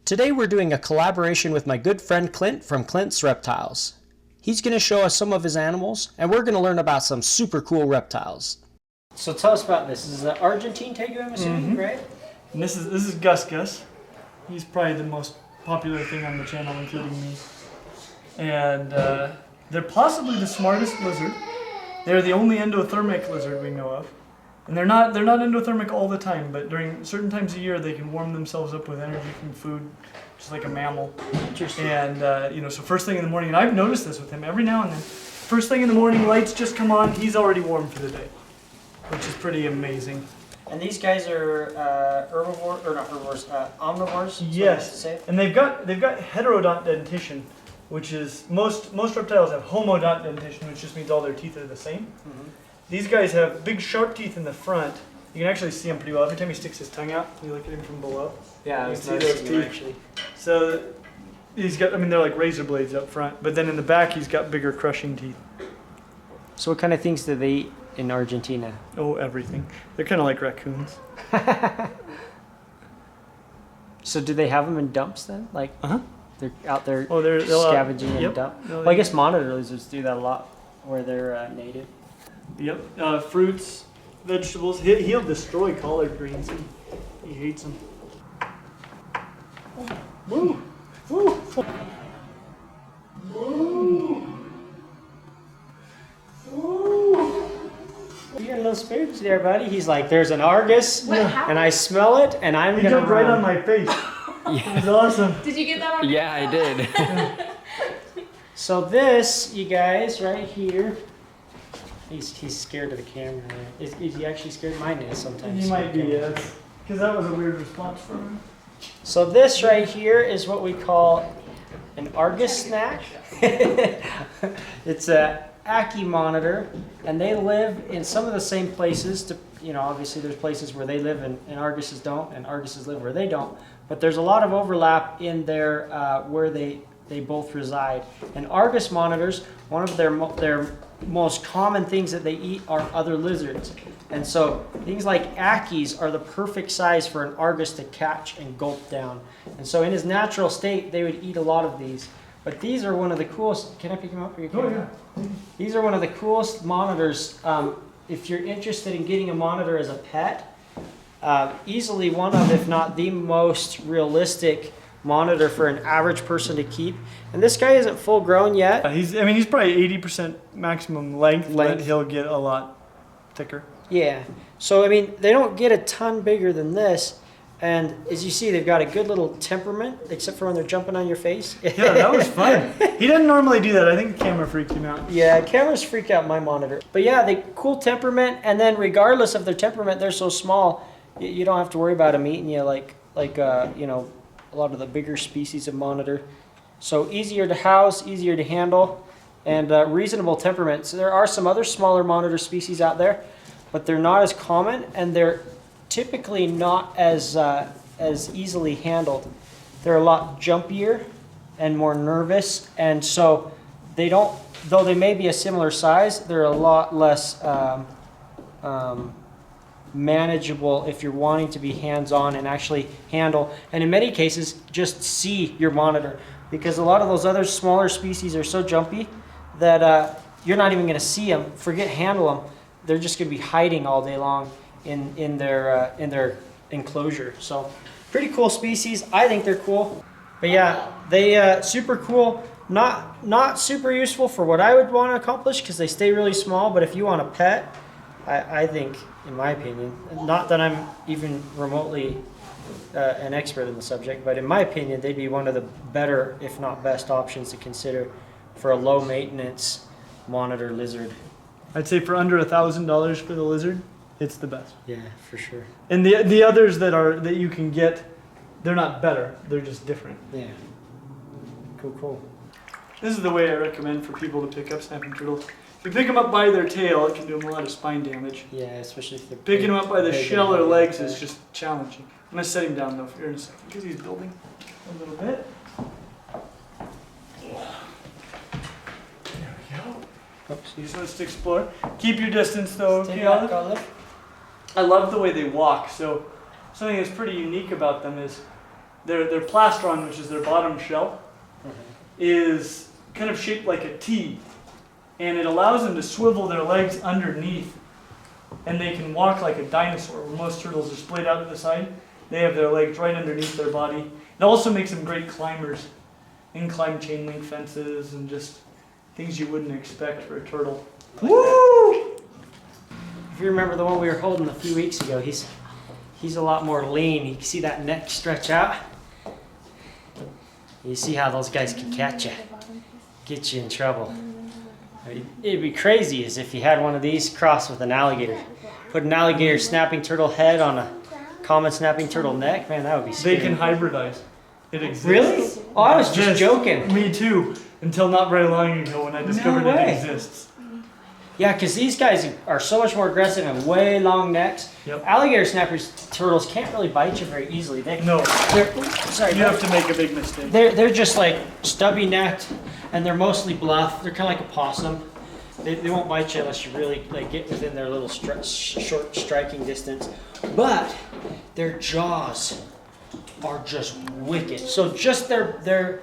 Today we're doing a collaboration with my good friend Clint from Clint's Reptiles. He's going to show us some of his animals, and we're going to learn about some super cool reptiles. So tell us about this. This is an Argentine tegu, I'm assuming, right? And this is Gus Gus. He's probably the most popular thing on the channel, including me. And they're possibly the smartest lizard. They're the only endothermic lizard we know of. And they're not endothermic all the time, but during certain times of year they can warm themselves up with energy from food, just like a mammal. Interesting. And so first thing in the morning, and I've noticed this with him every now and then. First thing in the morning, lights just come on, he's already warm for the day, which is pretty amazing. And these guys are omnivores. Yes, and they've got heterodont dentition, which is most reptiles have homodont dentition, which just means all their teeth are the same. Mm-hmm. These guys have big sharp teeth in the front. You can actually see him pretty well. Every time he sticks his tongue out, you look at him from below. Yeah, you can see those teeth. Actually. So he's got, they're like razor blades up front, but then in the back he's got bigger crushing teeth. So what kind of things do they eat in Argentina? Oh, everything. They're kind of like raccoons. So do they have them in dumps then? Like they're out there they're scavenging in dump? Well, I guess monitor lizards do that a lot where they're native. Yep, fruits, vegetables. He'll destroy collard greens. He hates them. Woo! Woo! Woo! Woo! You got a little spooky there, buddy. He's like, there's an Argus, and I smell it, and I'm gonna jumped right on my face. Yeah. It was awesome. Did you get that on? Yeah, I did. So this, you guys, right here. He's scared of the camera. Is he actually scared? Mine is sometimes. He might be, yes. Because that was a weird response from him. So this right here is what we call an Argus snack. It's a Ackie monitor, and they live in some of the same places. Obviously there's places where they live and Arguses don't, and Arguses live where they don't. But there's a lot of overlap in their where they both reside. And Argus monitors, one of their most common things that they eat are other lizards. And so things like Ackies are the perfect size for an Argus to catch and gulp down. And so in his natural state, they would eat a lot of these. But these are one of the coolest. Can I pick them up for you? Oh, yeah. These are one of the coolest monitors. If you're interested in getting a monitor as a pet, easily one of, if not the most realistic monitor for an average person to keep. And this guy isn't full grown yet. He's probably 80% maximum length, but he'll get a lot thicker. Yeah. So, they don't get a ton bigger than this. And as you see, they've got a good little temperament, except for when they're jumping on your face. Yeah, that was fun. He doesn't normally do that. I think the camera freaked him out. Yeah, cameras freak out my monitor. But yeah, they cool temperament. And then regardless of their temperament, they're so small, you don't have to worry about them eating you like a lot of the bigger species of monitor. So easier to house, easier to handle, and reasonable temperament. So there are some other smaller monitor species out there, but they're not as common, and they're typically not as easily handled. They're a lot jumpier and more nervous, and so they don't, though they may be a similar size, they're a lot less manageable if you're wanting to be hands-on and actually handle, and in many cases just see your monitor, because a lot of those other smaller species are so jumpy that you're not even going to see them. Forget handle them, they're just going to be hiding all day long in their enclosure. So pretty cool species. I think they're cool. But yeah, they super cool. Not super useful for what I would want to accomplish, because they stay really small. But if you want a pet, I think, in my opinion, not that I'm even remotely an expert in the subject, but in my opinion, they'd be one of the better, if not best, options to consider for a low maintenance monitor lizard. I'd say for under $1,000 for the lizard, it's the best. Yeah, for sure. And the others that you can get, they're not better. They're just different. Yeah. Cool. This is the way I recommend for people to pick up snapping turtles. If you pick them up by their tail, it can do them a lot of spine damage. Yeah, especially if they're picking them up by the shell or legs is just challenging. I'm gonna set him down though here in a second because he's building a little bit. There we go. Oops. He just wants to explore. Keep your distance though. I love the way they walk. So something that's pretty unique about them is their plastron, which is their bottom shell, is kind of shaped like a T, and it allows them to swivel their legs underneath, and they can walk like a dinosaur. Where most turtles are splayed out to the side, they have their legs right underneath their body. It also makes them great climbers, and climb chain link fences and just things you wouldn't expect for a turtle. Like Woo! If you remember the one we were holding a few weeks ago, he's a lot more lean. You can see that neck stretch out. You see how those guys can catch you, get you in trouble. I mean, it'd be crazy as if you had one of these crossed with an alligator. Put an alligator snapping turtle head on a common snapping turtle neck, man, that would be scary. They can hybridize. It exists. Really? Oh, I was just Yes. joking. Me too. Until not very long ago when I discovered No way. it exists. Yeah, because these guys are so much more aggressive and way long necks. Yep. Alligator snappers, turtles can't really bite you very easily. No. Sorry, You have to make a big mistake. they're just like stubby necked, and they're mostly bluff. They're kind of like a possum. They won't bite you unless you really like get within their little short striking distance. But their jaws are just wicked. So just their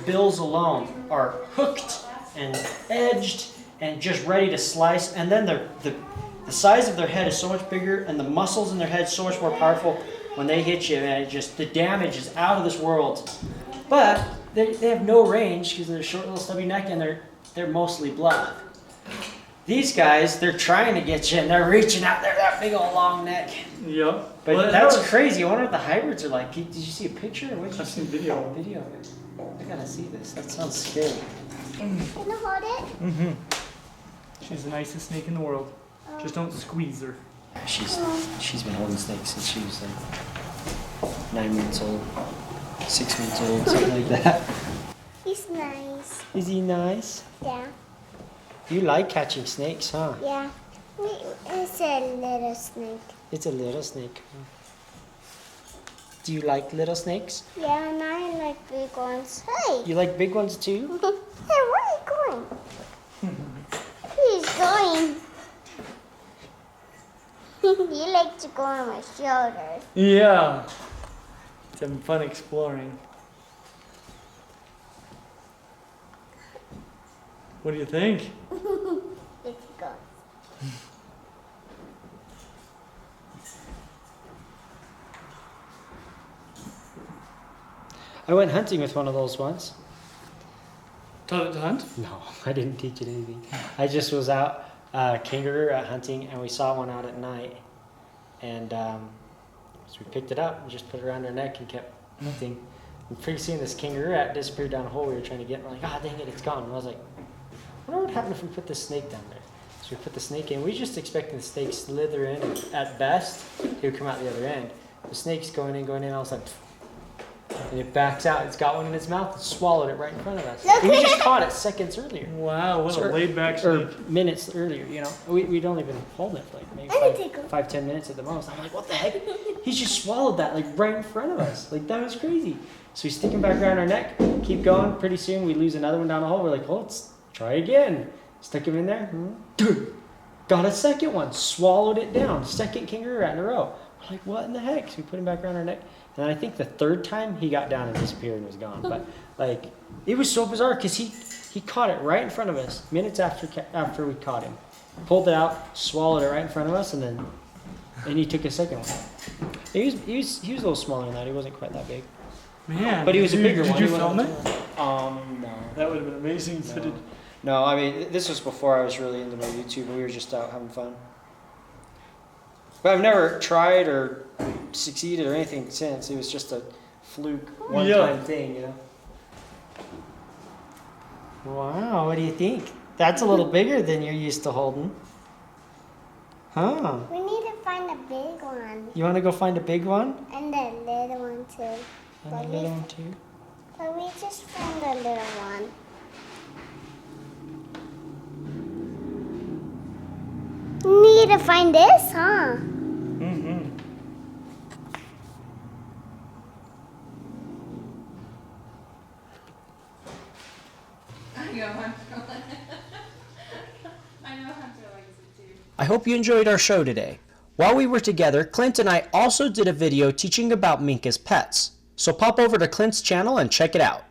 bills alone are hooked and edged and just ready to slice. And then the size of their head is so much bigger, and the muscles in their head so much more powerful. When they hit you, man, the damage is out of this world. But they have no range because they're short little stubby neck, and they're mostly bluff. These guys, they're trying to get you, and they're reaching out there, that big old long neck. Yep. But Well, that's that was- crazy. I wonder what the hybrids are like. Did you see a picture? Or what did you I've see? seen video. Video of it. I gotta see this. That sounds scary. Can you hold it? Mm-hmm. She's the nicest snake in the world. Just don't squeeze her. She's been holding snakes since she was like 9 months old, 6 months old, something like that. He's nice. Is he nice? Yeah. You like catching snakes, huh? Yeah. It's a little snake. It's a little snake. Do you like little snakes? Yeah, and I like big ones. Hey! You like big ones too? Hey, where are you going? He's going. You like to go on my shoulders. Yeah. It's having fun exploring. What do you think? Let's go. I went hunting with one of those once. Taught it to hunt? No, I didn't teach it anything. I just was out kangaroo rat hunting, and we saw one out at night. And so we picked it up and just put it around our neck and kept hunting. And pretty soon this kangaroo rat disappeared down a hole we were trying to get. And we're like, ah, dang it, it's gone. And I was like, I wonder what would happen if we put this snake down there. So we put the snake in. We were just expecting the snake to slither in, and at best, he would come out the other end. The snake's going in, all of a sudden, and it backs out. It's got one in its mouth and swallowed it right in front of us. And we just caught it seconds earlier. Wow, what a laid back Or snake. minutes earlier, you know. We'd only been holding it for like maybe I can take 'em. 5-10 minutes at the most. I'm like, what the heck? He just swallowed that like right in front of us. Like that was crazy. So we stick him back around our neck, keep going. Pretty soon we lose another one down the hole. We're like, well, let's try again. Stick him in there. Got a second one. Swallowed it down. Second kangaroo rat in a row. We're like, what in the heck? So we put him back around our neck. And I think the third time he got down and disappeared and was gone. But like, it was so bizarre because he caught it right in front of us minutes after we caught him. Pulled it out, swallowed it right in front of us, and he took a second one. He was a little smaller than that. He wasn't quite that big. Man. But he was a bigger one. Did you He film wasn't- it? No. That would have been amazing if it did. No, I mean, this was before I was really into my YouTube. We were just out having fun. But I've never tried or succeeded or anything since. It was just a fluke, one-time thing, you know? Wow, what do you think? That's a little bigger than you're used to holding. Huh. We need to find a big one. You want to go find a big one? And a little one too. And a little one too? But we just found a little one. Need to find this, huh? Mm-hmm. I know Hunter. I know Hunter likes it too. I hope you enjoyed our show today. While we were together, Clint and I also did a video teaching about mink as pets. So pop over to Clint's channel and check it out.